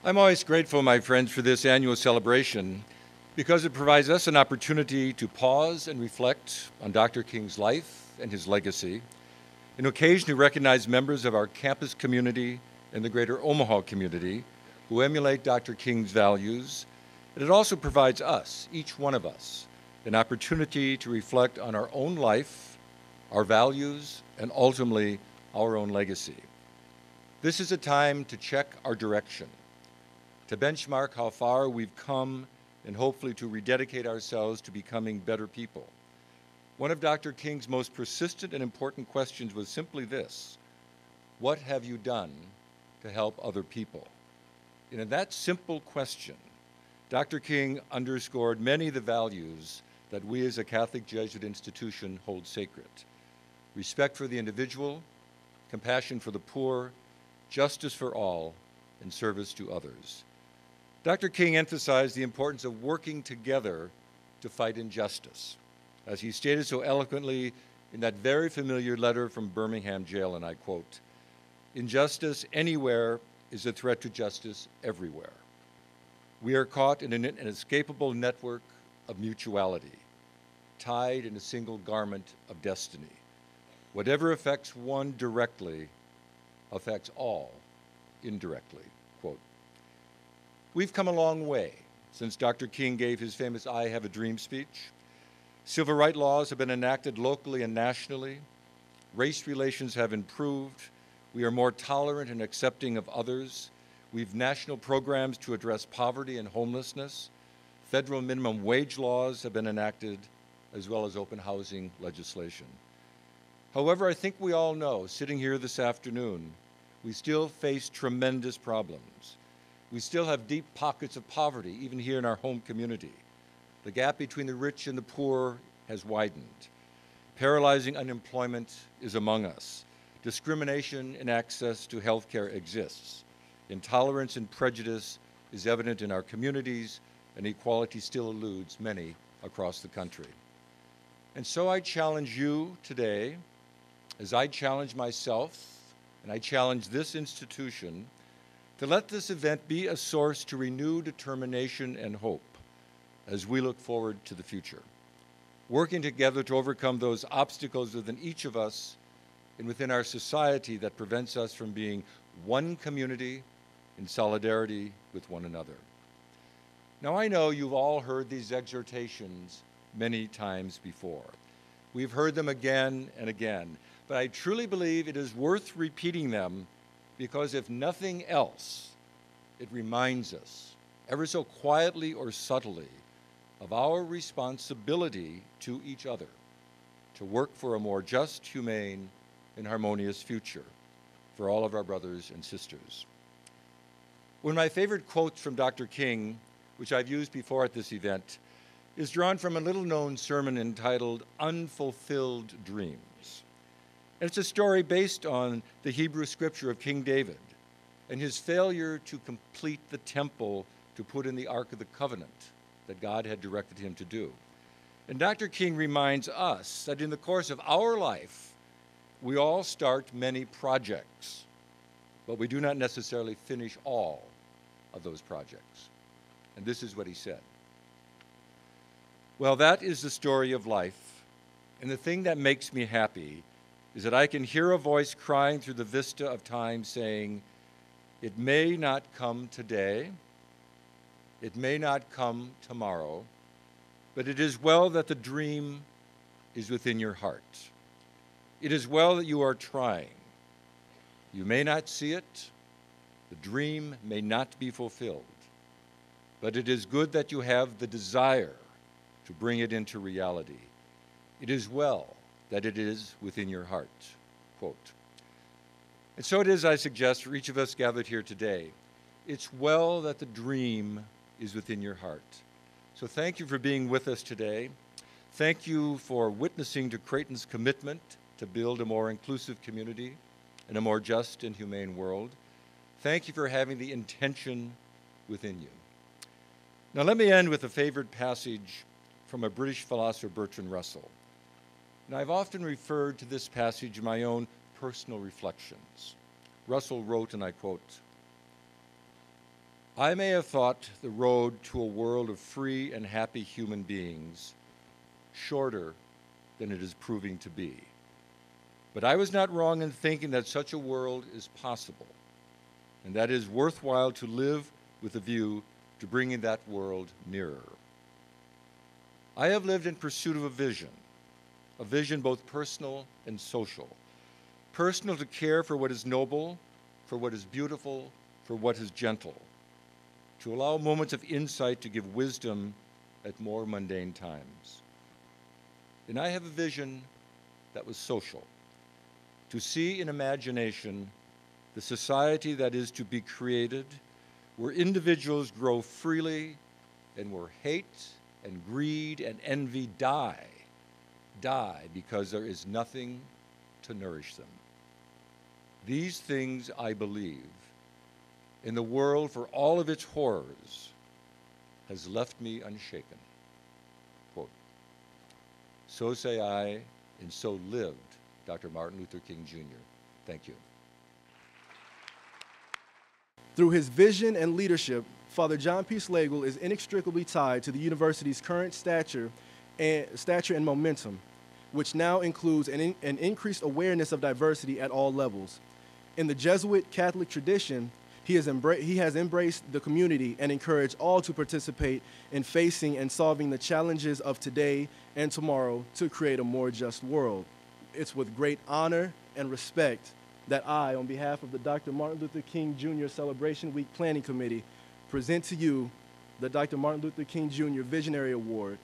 I'm always grateful, my friends, for this annual celebration because it provides us an opportunity to pause and reflect on Dr. King's life and his legacy, an occasion to recognize members of our campus community and the greater Omaha community who emulate Dr. King's values, and it also provides us, each one of us, an opportunity to reflect on our own life, our values, and ultimately our own legacy. This is a time to check our direction, to benchmark how far we've come, and hopefully to rededicate ourselves to becoming better people. One of Dr. King's most persistent and important questions was simply this: what have you done to help other people? And in that simple question, Dr. King underscored many of the values that we as a Catholic Jesuit institution hold sacred: respect for the individual, compassion for the poor, justice for all, and service to others. Dr. King emphasized the importance of working together to fight injustice, as he stated so eloquently in that very familiar letter from Birmingham jail, and I quote, "Injustice anywhere is a threat to justice everywhere. We are caught in an inescapable network of mutuality, tied in a single garment of destiny. Whatever affects one directly affects all indirectly." Quote. We've come a long way since Dr. King gave his famous "I Have a Dream" speech. Civil rights laws have been enacted locally and nationally. Race relations have improved. We are more tolerant and accepting of others. We've national programs to address poverty and homelessness. Federal minimum wage laws have been enacted, as well as open housing legislation. However, I think we all know, sitting here this afternoon, we still face tremendous problems. We still have deep pockets of poverty, even here in our home community. The gap between the rich and the poor has widened. Paralyzing unemployment is among us. Discrimination in access to health care exists. Intolerance and prejudice is evident in our communities, and equality still eludes many across the country. And so I challenge you today, as I challenge myself, and I challenge this institution, to let this event be a source to renew determination and hope as we look forward to the future, working together to overcome those obstacles within each of us and within our society that prevents us from being one community in solidarity with one another. Now, I know you've all heard these exhortations many times before. We've heard them again and again, but I truly believe it is worth repeating them because if nothing else, it reminds us, ever so quietly or subtly, of our responsibility to each other to work for a more just, humane, and harmonious future for all of our brothers and sisters. One of my favorite quotes from Dr. King, which I've used before at this event, is drawn from a little-known sermon entitled "Unfulfilled Dreams." And it's a story based on the Hebrew scripture of King David and his failure to complete the temple to put in the Ark of the Covenant that God had directed him to do. And Dr. King reminds us that in the course of our life, we all start many projects, but we do not necessarily finish all of those projects. And this is what he said: "Well, that is the story of life, and the thing that makes me happy is that I can hear a voice crying through the vista of time saying, 'It may not come today, it may not come tomorrow, but it is well that the dream is within your heart. It is well that you are trying. You may not see it, the dream may not be fulfilled, but it is good that you have the desire to bring it into reality. It is well that it is within your heart." Quote. And so it is, I suggest, for each of us gathered here today. It's well that the dream is within your heart. So thank you for being with us today. Thank you for witnessing to Creighton's commitment to build a more inclusive community and a more just and humane world. Thank you for having the intention within you. Now let me end with a favorite passage from a British philosopher, Bertrand Russell. And I've often referred to this passage in my own personal reflections. Russell wrote, and I quote, I may have thought the road to a world of free and happy human beings shorter than it is proving to be. But I was not wrong in thinking that such a world is possible, and that it is worthwhile to live with a view to bringing that world nearer. I have lived in pursuit of a vision both personal and social. Personal to care for what is noble, for what is beautiful, for what is gentle, to allow moments of insight to give wisdom at more mundane times. And I have a vision that was social, to see in imagination the society that is to be created, where individuals grow freely and where hate and greed and envy die because there is nothing to nourish them. These things I believe, and the world, for all of its horrors, has left me unshaken. Quote, so say I, and so lived Dr. Martin Luther King, Jr. Thank you. Through his vision and leadership, Father John P. Slagle is inextricably tied to the university's current stature and momentum, which now includes an increased awareness of diversity at all levels. In the Jesuit Catholic tradition, he has embraced the community and encouraged all to participate in facing and solving the challenges of today and tomorrow to create a more just world. It's with great honor and respect that I, on behalf of the Dr. Martin Luther King Jr. Celebration Week Planning Committee, present to you the Dr. Martin Luther King Jr. Visionary Award